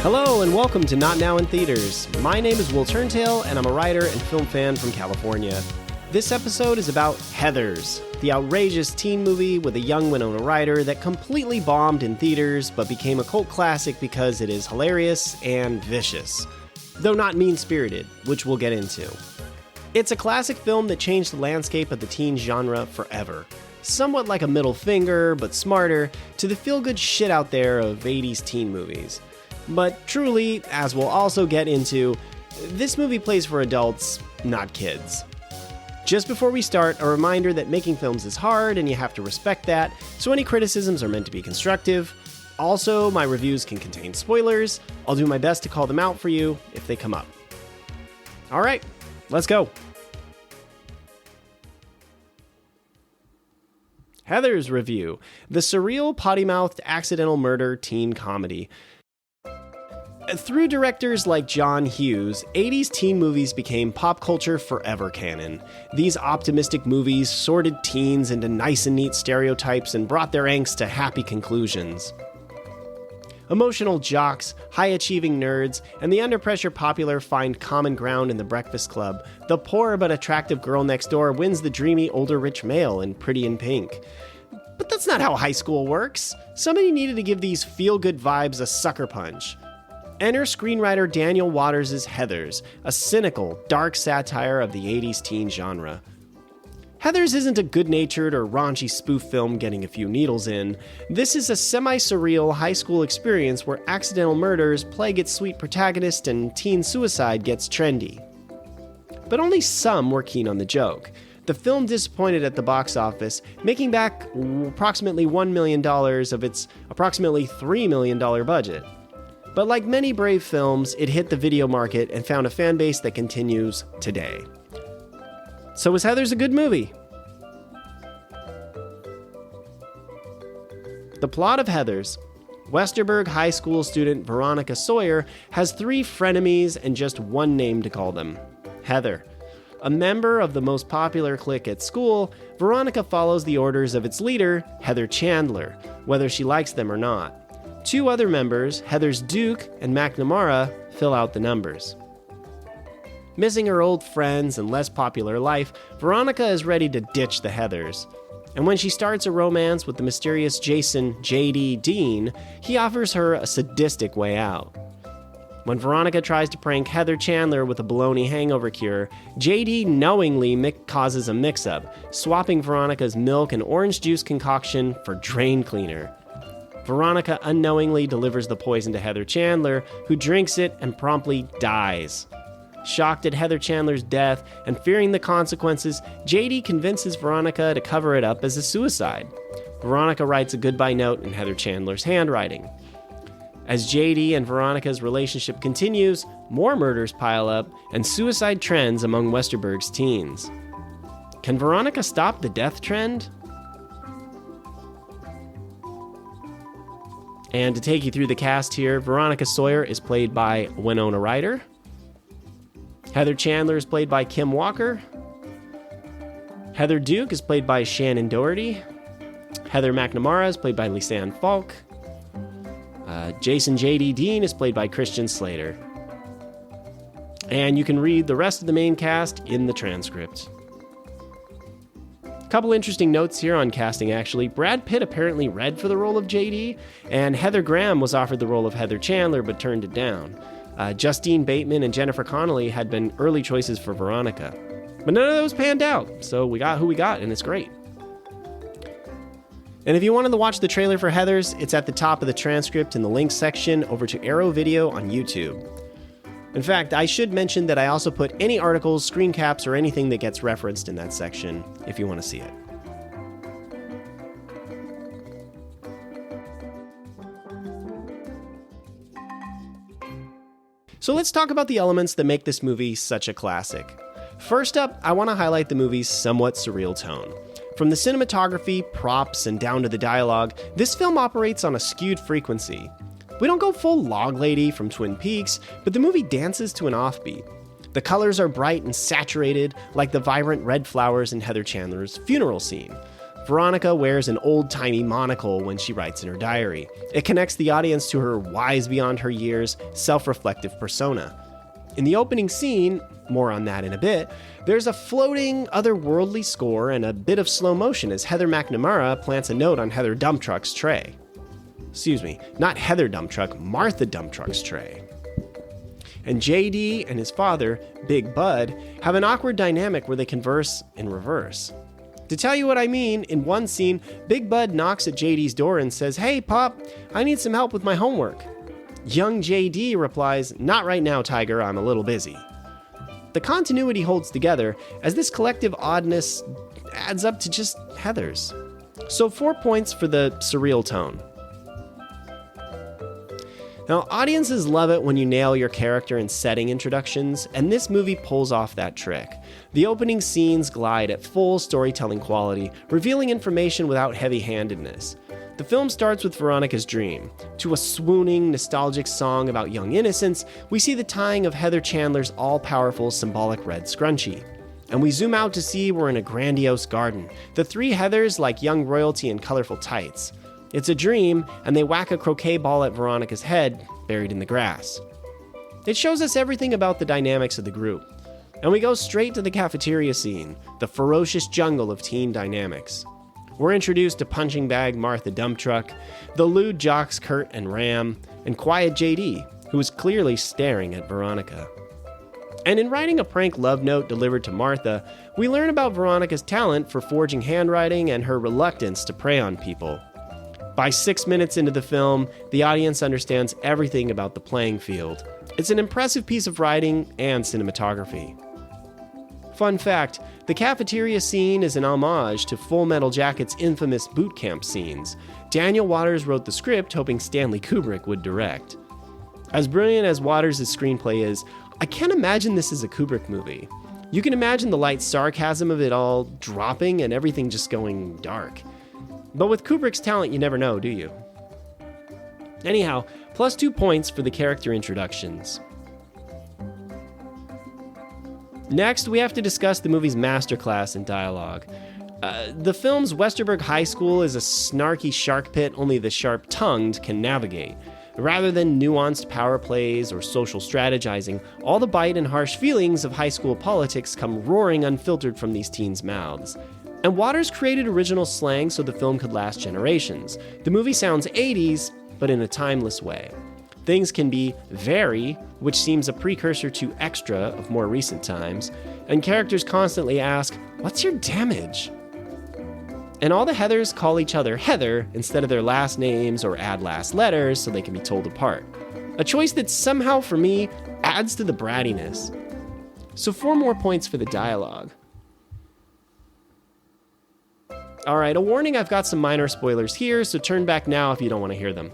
Hello and welcome to Not Now in Theaters. My name is Will Turntail and I'm a writer and film fan from California. This episode is about Heathers, the outrageous teen movie with a young Winona Ryder that completely bombed in theaters but became a cult classic because it is hilarious and vicious, though not mean-spirited, which we'll get into. It's a classic film that changed the landscape of the teen genre forever. Somewhat like a middle finger, but smarter, to the feel-good shit out there of 80s teen movies. But truly, as we'll also get into, this movie plays for adults, not kids. Just before we start, a reminder that making films is hard and you have to respect that, so any criticisms are meant to be constructive. Also, my reviews can contain spoilers. I'll do my best to call them out for you if they come up. Alright, let's go. Heathers review: the surreal, potty-mouthed, accidental murder teen comedy. Through directors like John Hughes, 80s teen movies became pop culture forever canon. These optimistic movies sorted teens into nice and neat stereotypes and brought their angst to happy conclusions. Emotional jocks, high-achieving nerds, and the under-pressure popular find common ground in The Breakfast Club. The poor but attractive girl next door wins the dreamy older rich male in Pretty in Pink. But that's not how high school works. Somebody needed to give these feel-good vibes a sucker punch. Enter screenwriter Daniel Waters' Heathers, a cynical, dark satire of the 80s teen genre. Heathers isn't a good-natured or raunchy spoof film getting a few needles in. This is a semi-surreal high school experience where accidental murders plague its sweet protagonist and teen suicide gets trendy. But only some were keen on the joke. The film disappointed at the box office, making back approximately $1 million of its approximately $3 million budget. But like many brave films, it hit the video market and found a fan base that continues today. So is Heathers a good movie? The plot of Heathers: Westerberg High School student Veronica Sawyer has three frenemies and just one name to call them: Heather. A member of the most popular clique at school, Veronica follows the orders of its leader, Heather Chandler, whether she likes them or not. Two other members, Heather's Duke and McNamara, fill out the numbers. Missing her old friends and less popular life, Veronica is ready to ditch the Heathers. And when she starts a romance with the mysterious Jason J.D. Dean, he offers her a sadistic way out. When Veronica tries to prank Heather Chandler with a baloney hangover cure, J.D. knowingly causes a mix-up, swapping Veronica's milk and orange juice concoction for drain cleaner. Veronica unknowingly delivers the poison to Heather Chandler, who drinks it and promptly dies. Shocked at Heather Chandler's death and fearing the consequences, JD convinces Veronica to cover it up as a suicide. Veronica writes a goodbye note in Heather Chandler's handwriting. As JD and Veronica's relationship continues, more murders pile up and suicide trends among Westerberg's teens. Can Veronica stop the death trend? And to take you through the cast here, Veronica Sawyer is played by Winona Ryder. Heather Chandler is played by Kim Walker. Heather Duke is played by Shannen Doherty. Heather McNamara is played by Lisanne Falk. Jason J.D. Dean is played by Christian Slater. And you can read the rest of the main cast in the transcript. Couple interesting notes here on casting, actually. Brad Pitt apparently read for the role of JD, and Heather Graham was offered the role of Heather Chandler but turned it down. Justine Bateman and Jennifer Connelly had been early choices for Veronica. But none of those panned out, so we got who we got, and it's great. And if you wanted to watch the trailer for Heathers, it's at the top of the transcript in the links section over to Arrow Video on YouTube. In fact, I should mention that I also put any articles, screen caps, or anything that gets referenced in that section if you want to see it. So let's talk about the elements that make this movie such a classic. First up, I want to highlight the movie's somewhat surreal tone. From the cinematography, props, and down to the dialogue, this film operates on a skewed frequency. We don't go full Log Lady from Twin Peaks, but the movie dances to an offbeat. The colors are bright and saturated, like the vibrant red flowers in Heather Chandler's funeral scene. Veronica wears an old-timey monocle when she writes in her diary. It connects the audience to her wise beyond her years, self-reflective persona. In the opening scene, more on that in a bit, there's a floating, otherworldly score and a bit of slow motion as Heather McNamara plants a note on Heather Dumptruck's tray. Excuse me, not Heather Dumptruck, Martha Dumptruck's tray. And JD and his father, Big Bud, have an awkward dynamic where they converse in reverse. To tell you what I mean, in one scene, Big Bud knocks at JD's door and says, "Hey, Pop, I need some help with my homework." Young JD replies, "Not right now, Tiger, I'm a little busy." The continuity holds together, as this collective oddness adds up to just Heather's. So 4 points for the surreal tone. Now, audiences love it when you nail your character and setting introductions, and this movie pulls off that trick. The opening scenes glide at full storytelling quality, revealing information without heavy-handedness. The film starts with Veronica's dream. To a swooning, nostalgic song about young innocence, we see the tying of Heather Chandler's all-powerful symbolic red scrunchie. And we zoom out to see we're in a grandiose garden. The three Heathers like young royalty in colorful tights. It's a dream, and they whack a croquet ball at Veronica's head, buried in the grass. It shows us everything about the dynamics of the group. And we go straight to the cafeteria scene, the ferocious jungle of teen dynamics. We're introduced to punching bag Martha Dumptruck, the lewd jocks Kurt and Ram, and quiet JD, who is clearly staring at Veronica. And in writing a prank love note delivered to Martha, we learn about Veronica's talent for forging handwriting and her reluctance to prey on people. By 6 minutes into the film, the audience understands everything about the playing field. It's an impressive piece of writing and cinematography. Fun fact, the cafeteria scene is an homage to Full Metal Jacket's infamous boot camp scenes. Daniel Waters wrote the script hoping Stanley Kubrick would direct. As brilliant as Waters' screenplay is, I can't imagine this is a Kubrick movie. You can imagine the light sarcasm of it all dropping and everything just going dark. But with Kubrick's talent, you never know, do you? Anyhow, plus 2 points for the character introductions. Next, we have to discuss the movie's masterclass in dialogue. The film's Westerberg High School is a snarky shark pit only the sharp-tongued can navigate. Rather than nuanced power plays or social strategizing, all the bite and harsh feelings of high school politics come roaring unfiltered from these teens' mouths. And Waters created original slang so the film could last generations. The movie sounds 80s, but in a timeless way. Things can be very, which seems a precursor to extra of more recent times, and characters constantly ask, "What's your damage?" And all the Heathers call each other Heather instead of their last names or add last letters so they can be told apart. A choice that somehow, for me, adds to the brattiness. So 4 more points for the dialogue. Alright, a warning, I've got some minor spoilers here, so turn back now if you don't want to hear them.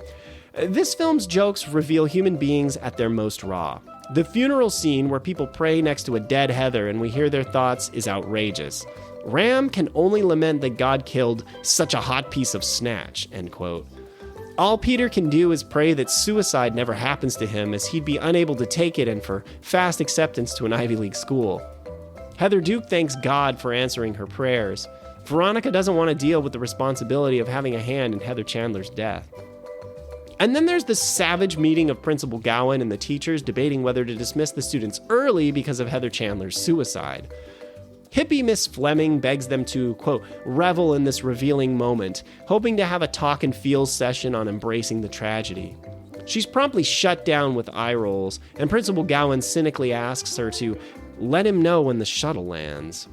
This film's jokes reveal human beings at their most raw. The funeral scene where people pray next to a dead Heather and we hear their thoughts is outrageous. Ram can only lament that God killed such a hot piece of snatch, end quote. All Peter can do is pray that suicide never happens to him, as he'd be unable to take it and for fast acceptance to an Ivy League school. Heather Duke thanks God for answering her prayers. Veronica doesn't want to deal with the responsibility of having a hand in Heather Chandler's death. And then there's the savage meeting of Principal Gowan and the teachers debating whether to dismiss the students early because of Heather Chandler's suicide. Hippie Miss Fleming begs them to, quote, revel in this revealing moment, hoping to have a talk and feel session on embracing the tragedy. She's promptly shut down with eye rolls, and Principal Gowan cynically asks her to let him know when the shuttle lands.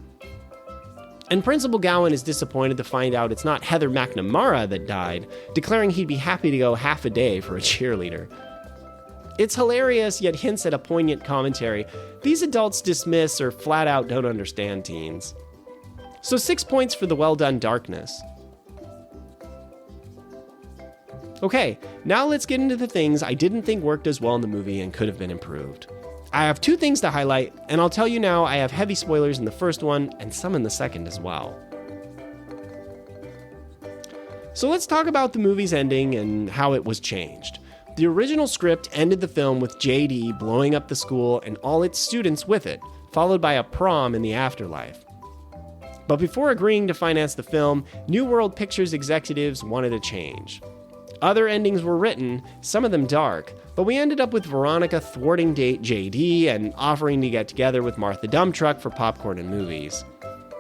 And Principal Gowan is disappointed to find out it's not Heather McNamara that died, declaring he'd be happy to go half a day for a cheerleader. It's hilarious, yet hints at a poignant commentary. These adults dismiss or flat out don't understand teens. So 6 points for the well-done darkness. Okay, now let's get into the things I didn't think worked as well in the movie and could have been improved. I have 2 things to highlight, and I'll tell you now I have heavy spoilers in the first one and some in the second as well. So let's talk about the movie's ending and how it was changed. The original script ended the film with JD blowing up the school and all its students with it, followed by a prom in the afterlife. But before agreeing to finance the film, New World Pictures executives wanted a change. Other endings were written, some of them dark, but we ended up with Veronica thwarting JD and offering to get together with Martha Dumptruck for popcorn and movies.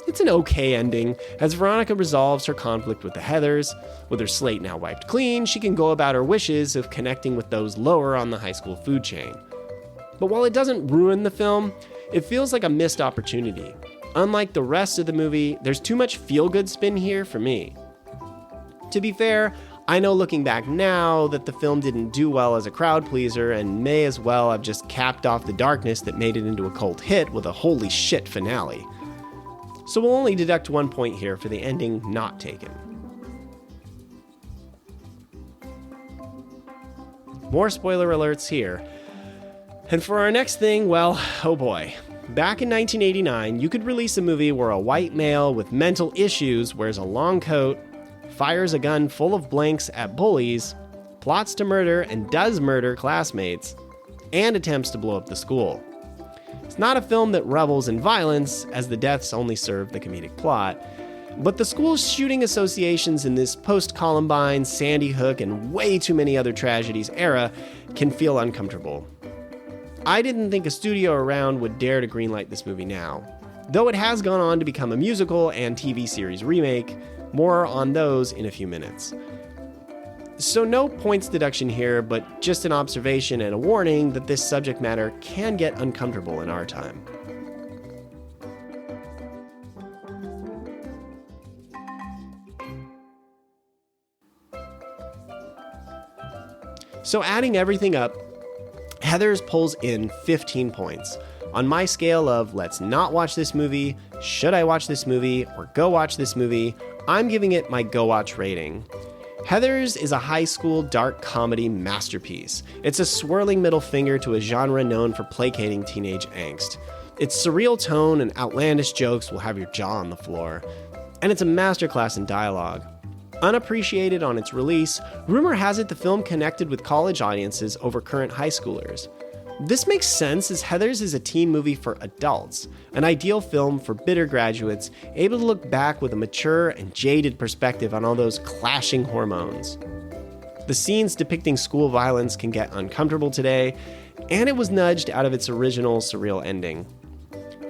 It's an okay ending, as Veronica resolves her conflict with the Heathers. With her slate now wiped clean, she can go about her wishes of connecting with those lower on the high school food chain. But while it doesn't ruin the film, it feels like a missed opportunity. Unlike the rest of the movie, there's too much feel-good spin here for me. To be fair, I know looking back now that the film didn't do well as a crowd pleaser and may as well have just capped off the darkness that made it into a cult hit with a holy shit finale. So we'll only deduct 1 point here for the ending not taken. More spoiler alerts here. And for our next thing, well, oh boy. Back in 1989, you could release a movie where a white male with mental issues wears a long coat, fires a gun full of blanks at bullies, plots to murder and does murder classmates, and attempts to blow up the school. It's not a film that revels in violence, as the deaths only serve the comedic plot, but the school's shooting associations in this post-Columbine, Sandy Hook, and way too many other tragedies era can feel uncomfortable. I didn't think a studio around would dare to greenlight this movie now, though it has gone on to become a musical and TV series remake. More on those in a few minutes. So no points deduction here, but just an observation and a warning that this subject matter can get uncomfortable in our time. So adding everything up, Heathers pulls in 15 points. On my scale of let's not watch this movie, should I watch this movie, or go watch this movie, I'm giving it my go watch rating. Heathers is a high school dark comedy masterpiece. It's a swirling middle finger to a genre known for placating teenage angst. Its surreal tone and outlandish jokes will have your jaw on the floor. And it's a masterclass in dialogue. Unappreciated on its release, rumor has it the film connected with college audiences over current high schoolers. This makes sense as Heathers is a teen movie for adults, an ideal film for bitter graduates able to look back with a mature and jaded perspective on all those clashing hormones. The scenes depicting school violence can get uncomfortable today, and it was nudged out of its original surreal ending.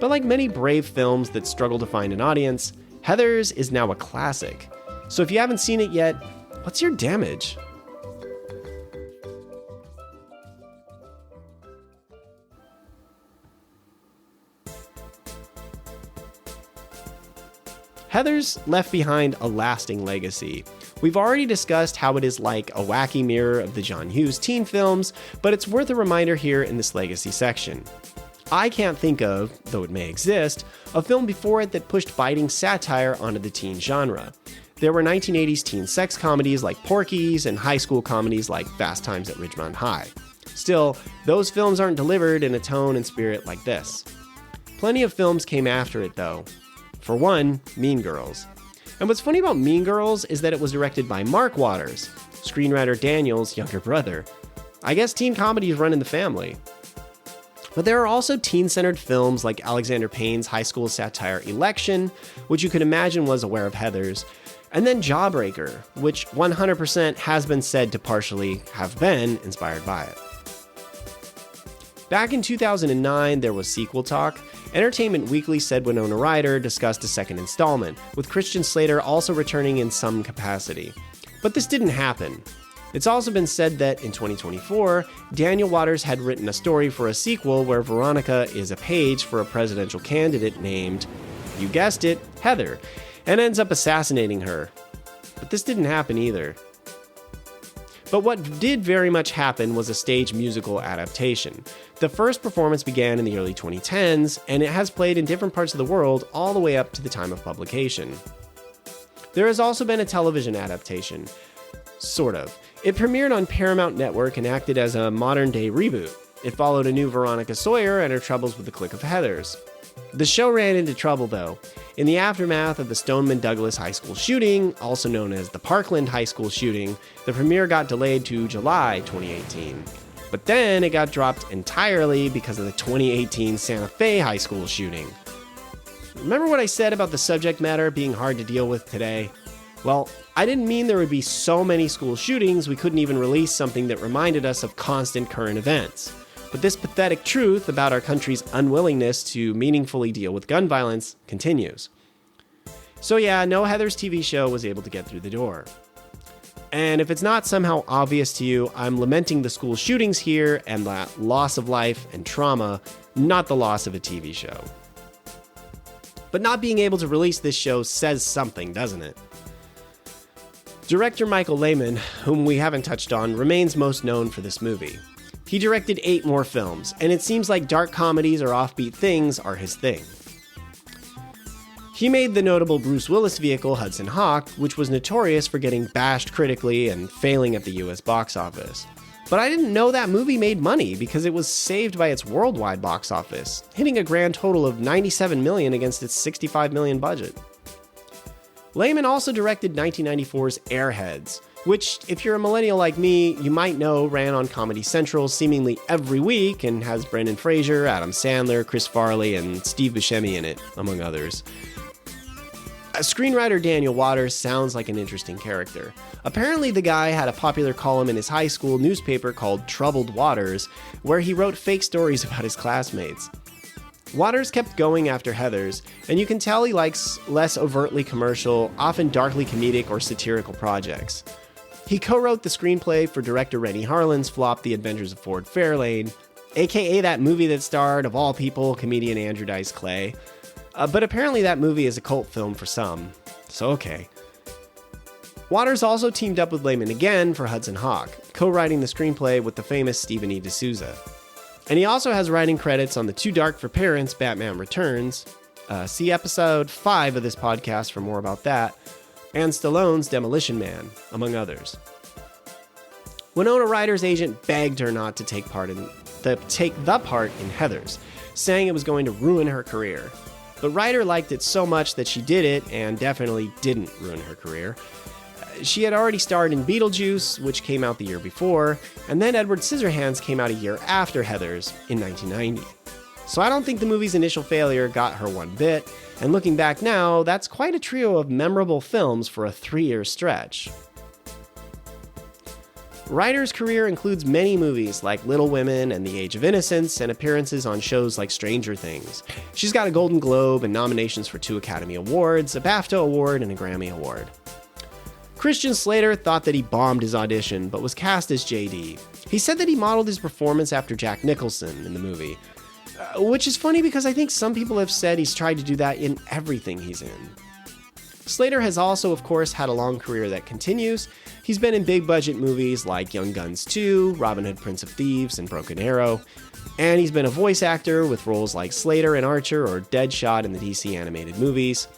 But like many brave films that struggle to find an audience, Heathers is now a classic. So if you haven't seen it yet, what's your damage? Heathers left behind a lasting legacy. We've already discussed how it is like a wacky mirror of the John Hughes teen films, but it's worth a reminder here in this legacy section. I can't think of, though it may exist, a film before it that pushed biting satire onto the teen genre. There were 1980s teen sex comedies like Porky's and high school comedies like Fast Times at Ridgemont High. Still, those films aren't delivered in a tone and spirit like this. Plenty of films came after it, though. For one, Mean Girls. And what's funny about Mean Girls is that it was directed by Mark Waters, screenwriter Daniel's younger brother. I guess teen comedies run in the family. But there are also teen-centered films like Alexander Payne's high school satire Election, which you could imagine was aware of Heathers, and then Jawbreaker, which 100% has been said to partially have been inspired by it. Back in 2009, there was sequel talk. Entertainment Weekly said Winona Ryder discussed a second installment, with Christian Slater also returning in some capacity. But this didn't happen. It's also been said that in 2024, Daniel Waters had written a story for a sequel where Veronica is a page for a presidential candidate named, you guessed it, Heather, and ends up assassinating her. But this didn't happen either. But what did very much happen was a stage musical adaptation. The first performance began in the early 2010s, and it has played in different parts of the world all the way up to the time of publication. There has also been a television adaptation. Sort of. It premiered on Paramount Network and acted as a modern-day reboot. It followed a new Veronica Sawyer and her troubles with the clique of Heathers. The show ran into trouble, though. In the aftermath of the Stoneman Douglas High School shooting, also known as the Parkland High School shooting, the premiere got delayed to July 2018. But then it got dropped entirely because of the 2018 Santa Fe High School shooting. Remember what I said about the subject matter being hard to deal with today? Well, I didn't mean there would be so many school shootings we couldn't even release something that reminded us of constant current events. But this pathetic truth about our country's unwillingness to meaningfully deal with gun violence continues. So yeah, no Heathers TV show was able to get through the door. And if it's not somehow obvious to you, I'm lamenting the school shootings here and the loss of life and trauma, not the loss of a TV show. But not being able to release this show says something, doesn't it? Director Michael Lehmann, whom we haven't touched on, remains most known for this movie. He directed 8 more films, and it seems like dark comedies or offbeat things are his thing. He made the notable Bruce Willis vehicle Hudson Hawk, which was notorious for getting bashed critically and failing at the US box office. But I didn't know that movie made money because it was saved by its worldwide box office, hitting a grand total of $97 million against its $65 million budget. Lehmann also directed 1994's Airheads, which, if you're a millennial like me, you might know ran on Comedy Central seemingly every week and has Brendan Fraser, Adam Sandler, Chris Farley, and Steve Buscemi in it, among others. Screenwriter Daniel Waters sounds like an interesting character. Apparently the guy had a popular column in his high school newspaper called Troubled Waters, where he wrote fake stories about his classmates. Waters kept going after Heathers, and you can tell he likes less overtly commercial, often darkly comedic or satirical projects. He co-wrote the screenplay for director Renny Harlin's flop The Adventures of Ford Fairlane, aka that movie that starred, of all people, comedian Andrew Dice Clay. But apparently that movie is a cult film for some, so okay. Waters also teamed up with Lehmann again for Hudson Hawk, co-writing the screenplay with the famous Stephen E. D'Souza. And he also has writing credits on the Too Dark for Parents Batman Returns, see episode 5 of this podcast for more about that, and Stallone's Demolition Man, among others. Winona Ryder's agent begged her not to take the part in Heathers, saying it was going to ruin her career. But Ryder liked it so much that she did it, and definitely didn't ruin her career. She had already starred in Beetlejuice, which came out the year before, and then Edward Scissorhands came out a year after Heathers in 1990. So I don't think the movie's initial failure got her one bit, and looking back now, that's quite a trio of memorable films for a 3-year stretch. Ryder's career includes many movies like Little Women and The Age of Innocence and appearances on shows like Stranger Things. She's got a Golden Globe and nominations for 2 Academy Awards, a BAFTA Award, and a Grammy Award. Christian Slater thought that he bombed his audition, but was cast as JD. He said that he modeled his performance after Jack Nicholson in the movie, which is funny because I think some people have said he's tried to do that in everything he's in. Slater has also, of course, had a long career that continues. He's been in big-budget movies like Young Guns 2, Robin Hood, Prince of Thieves, and Broken Arrow. And he's been a voice actor with roles like Slater in Archer or Deadshot in the DC animated movies.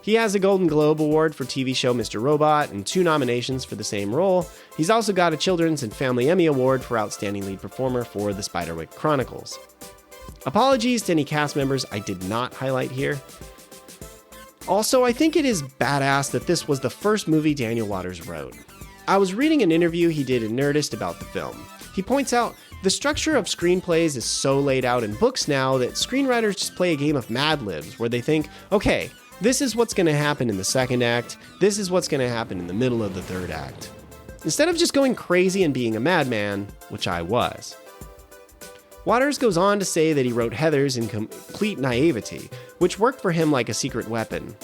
He has a Golden Globe Award for TV show Mr. Robot and 2 nominations for the same role. He's also got a Children's and Family Emmy Award for Outstanding Lead Performer for The Spiderwick Chronicles. Apologies to any cast members I did not highlight here. Also, I think it is badass that this was the first movie Daniel Waters wrote. I was reading an interview he did in Nerdist about the film. He points out, the structure of screenplays is so laid out in books now that screenwriters just play a game of Mad Libs where they think, okay, this is what's going to happen in the second act, this is what's going to happen in the middle of the third act. Instead of just going crazy and being a madman, which I was. Waters goes on to say that he wrote Heathers in complete naivety, which worked for him like a secret weapon.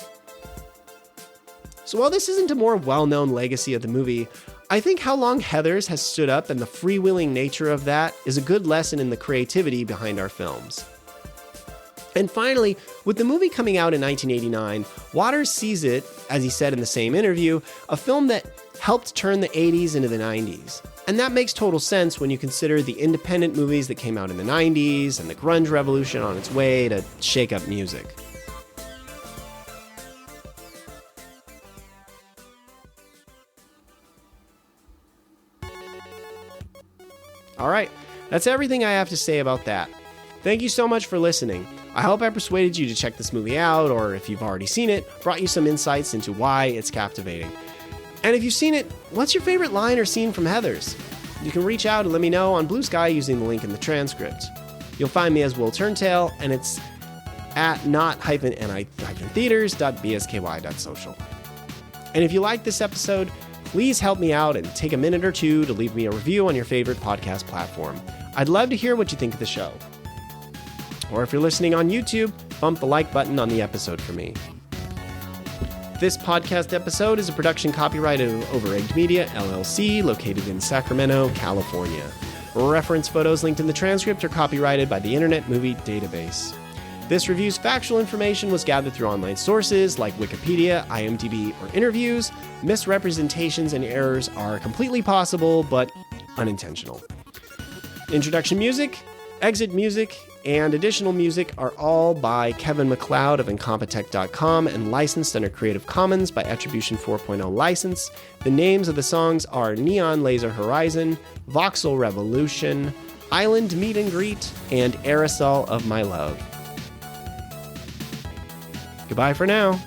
So while this isn't a more well-known legacy of the movie, I think how long Heathers has stood up and the freewheeling nature of that is a good lesson in the creativity behind our films. And finally, with the movie coming out in 1989, Waters sees it, as he said in the same interview, a film that helped turn the 80s into the 90s. And that makes total sense when you consider the independent movies that came out in the 90s and the grunge revolution on its way to shake up music. Alright, that's everything I have to say about that. Thank you so much for listening. I hope I persuaded you to check this movie out, or if you've already seen it, brought you some insights into why it's captivating. And if you've seen it, what's your favorite line or scene from Heathers? You can reach out and let me know on Blue Sky using the link in the transcript. You'll find me as Will Turntail, and it's at not-ni-theaters.bsky.social. And if you like this episode, please help me out and take a minute or two to leave me a review on your favorite podcast platform. I'd love to hear what you think of the show. Or if you're listening on YouTube, bump the like button on the episode for me. This podcast episode is a production copyright of Overegged Media, LLC, located in Sacramento, California. Reference photos linked in the transcript are copyrighted by the Internet Movie Database. This review's factual information was gathered through online sources like Wikipedia, IMDb, or interviews. Misrepresentations and errors are completely possible, but unintentional. Introduction music, exit music, and additional music are all by Kevin MacLeod of Incompetech.com and licensed under Creative Commons by Attribution 4.0 license. The names of the songs are Neon Laser Horizon, Voxel Revolution, Island Meet and Greet, and Aerosol of My Love. Goodbye for now.